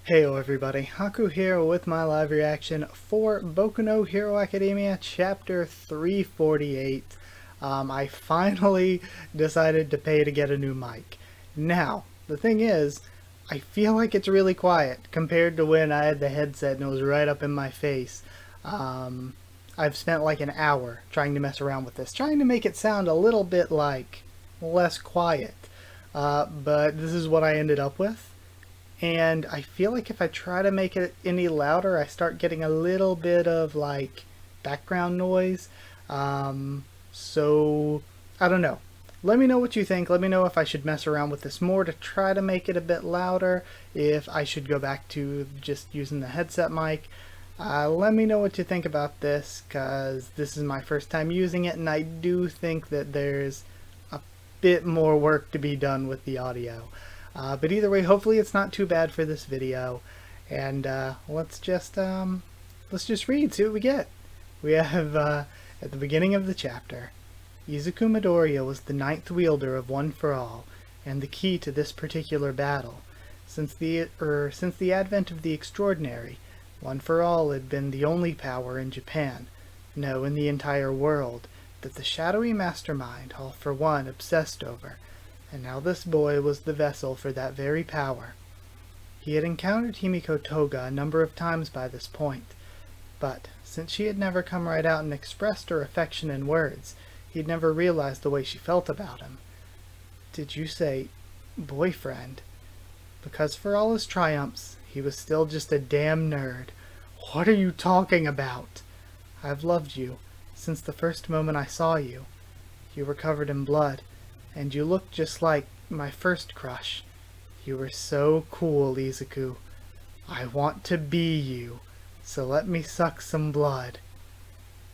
Heyo everybody, Haku here with my live reaction for Boku no Hero Academia Chapter 348. I finally decided to pay to get a new mic. Now, the thing is, I feel like it's really quiet compared to when I had the headset and it was right up in my face. I've spent like an hour trying to mess around with this, trying to make it sound a little bit like less quiet. But this is what I ended up with. And I feel like if I try to make it any louder, I start getting a little bit of like background noise. So I don't know. Let me know what you think. Let me know if I should mess around with this more to try to make it a bit louder, if I should go back to just using the headset mic. Let me know what you think about this, because this is my first time using it, and I do think that there's a bit more work to be done with the audio. But either way, hopefully it's not too bad for this video, and let's just read, see what we get. We have at the beginning of the chapter, Izuku Midoriya was the ninth wielder of One for All, and the key to this particular battle. Since the advent of the Extraordinary, One for All had been the only power in Japan, no, in the entire world, that the shadowy mastermind, All for One, obsessed over. And now this boy was the vessel for that very power. He had encountered Himiko Toga a number of times by this point, but since she had never come right out and expressed her affection in words, he'd never realized the way she felt about him. Did you say boyfriend? Because for all his triumphs, he was still just a damn nerd. What are you talking about? I've loved you since the first moment I saw you. You were covered in blood, and you looked just like my first crush. You were so cool, Izuku. I want to be you, so let me suck some blood.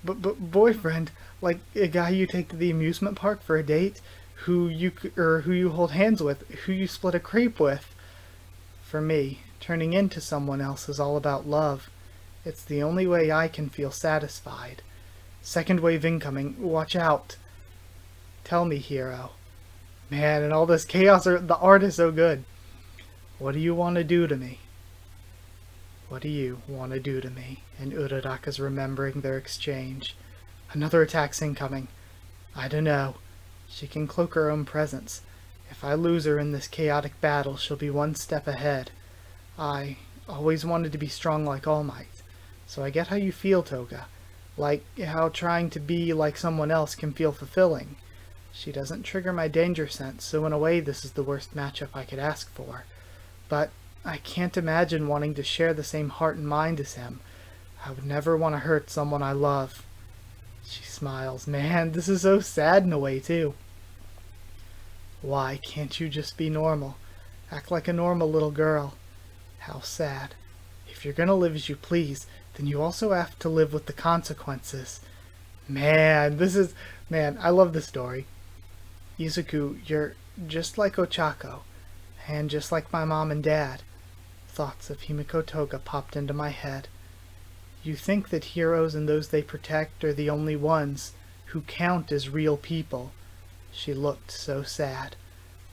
But boyfriend, like a guy you take to the amusement park for a date, who you hold hands with, who you split a crepe with. For me, turning into someone else is all about love. It's the only way I can feel satisfied. Second wave incoming, watch out. Tell me, hero. Man, and all this chaos, the art is so good. What do you want to do to me? What do you want to do to me? And Uraraka's remembering their exchange. Another attack's incoming. I don't know. She can cloak her own presence. If I lose her in this chaotic battle, she'll be one step ahead. I always wanted to be strong like All Might. So I get how you feel, Toga. Like how trying to be like someone else can feel fulfilling. She doesn't trigger my danger sense, so in a way this is the worst matchup I could ask for. But I can't imagine wanting to share the same heart and mind as him. I would never want to hurt someone I love. She smiles. Man, this is so sad in a way, too. Why can't you just be normal? Act like a normal little girl. How sad. If you're gonna live as you please, then you also have to live with the consequences. Man, I love this story. Izuku, you're just like Ochako, and just like my mom and dad. Thoughts of Himiko Toga popped into my head. You think that heroes and those they protect are the only ones who count as real people. She looked so sad.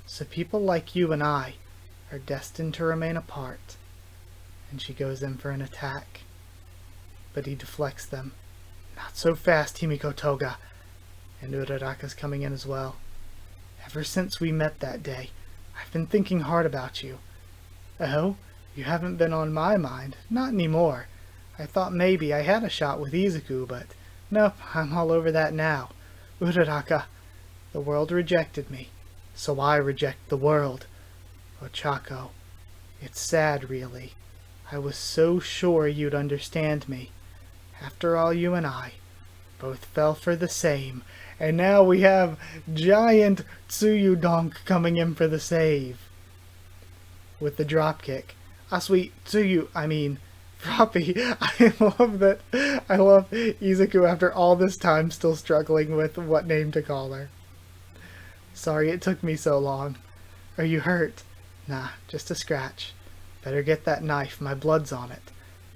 So people like you and I are destined to remain apart. And she goes in for an attack. But he deflects them. Not so fast, Himiko Toga. And Uraraka's coming in as well. Ever since we met that day, I've been thinking hard about you. Oh? You haven't been on my mind. Not anymore. I thought maybe I had a shot with Izuku, but nope, I'm all over that now. Uraraka, the world rejected me, so I reject the world. Ochako, it's sad really. I was so sure you'd understand me. After all, you and I both fell for the same. And now we have giant Tsuyu Donk coming in for the save. With the dropkick. Sweet Tsuyu, Froppy. I love Izuku after all this time still struggling with what name to call her. Sorry it took me so long. Are you hurt? Nah, just a scratch. Better get that knife, my blood's on it.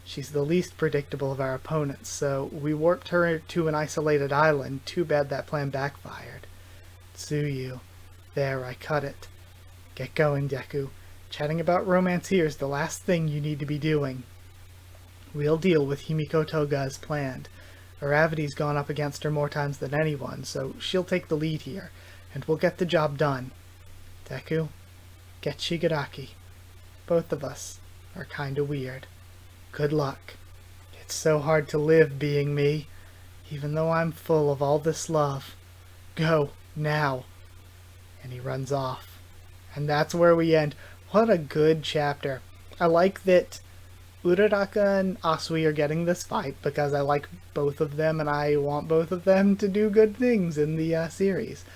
She's the least predictable of our opponents, so we warped her to an isolated island. Too bad that plan backfired. Tsuyu. There, I cut it. Get going, Deku. Chatting about romance here is the last thing you need to be doing. We'll deal with Himiko Toga as planned. Aravity's gone up against her more times than anyone, so she'll take the lead here, and we'll get the job done. Deku, get Shigaraki. Both of us are kinda weird. Good luck. It's so hard to live being me, even though I'm full of all this love. Go, now. And he runs off. And that's where we end. What a good chapter. I like that Uraraka and Asui are getting this fight because I like both of them and I want both of them to do good things in the series.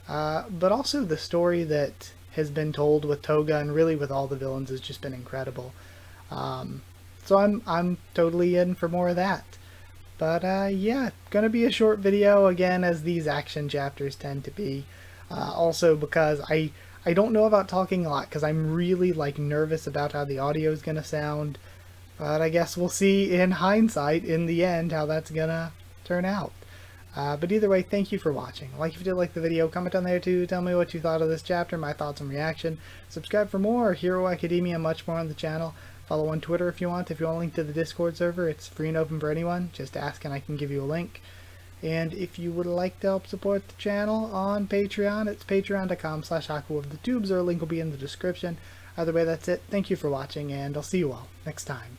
But also the story that has been told with Toga and really with all the villains has just been incredible. So I'm totally in for more of that. But yeah, gonna be a short video again, as these action chapters tend to be. Also because I don't know about talking a lot because I'm really nervous about how the audio is gonna sound. But I guess we'll see in hindsight, in the end, how that's gonna turn out. But either way, thank you for watching. Like if you did like the video, comment down there too, tell me what you thought of this chapter, my thoughts and reaction. Subscribe for more Hero Academia and much more on the channel. Follow on Twitter if you want. If you want a link to the Discord server, it's free and open for anyone. Just ask and I can give you a link. And if you would like to help support the channel on Patreon, it's patreon.com/HakuOfTheTubes, or a link will be in the description. Either way, that's it. Thank you for watching, and I'll see you all next time.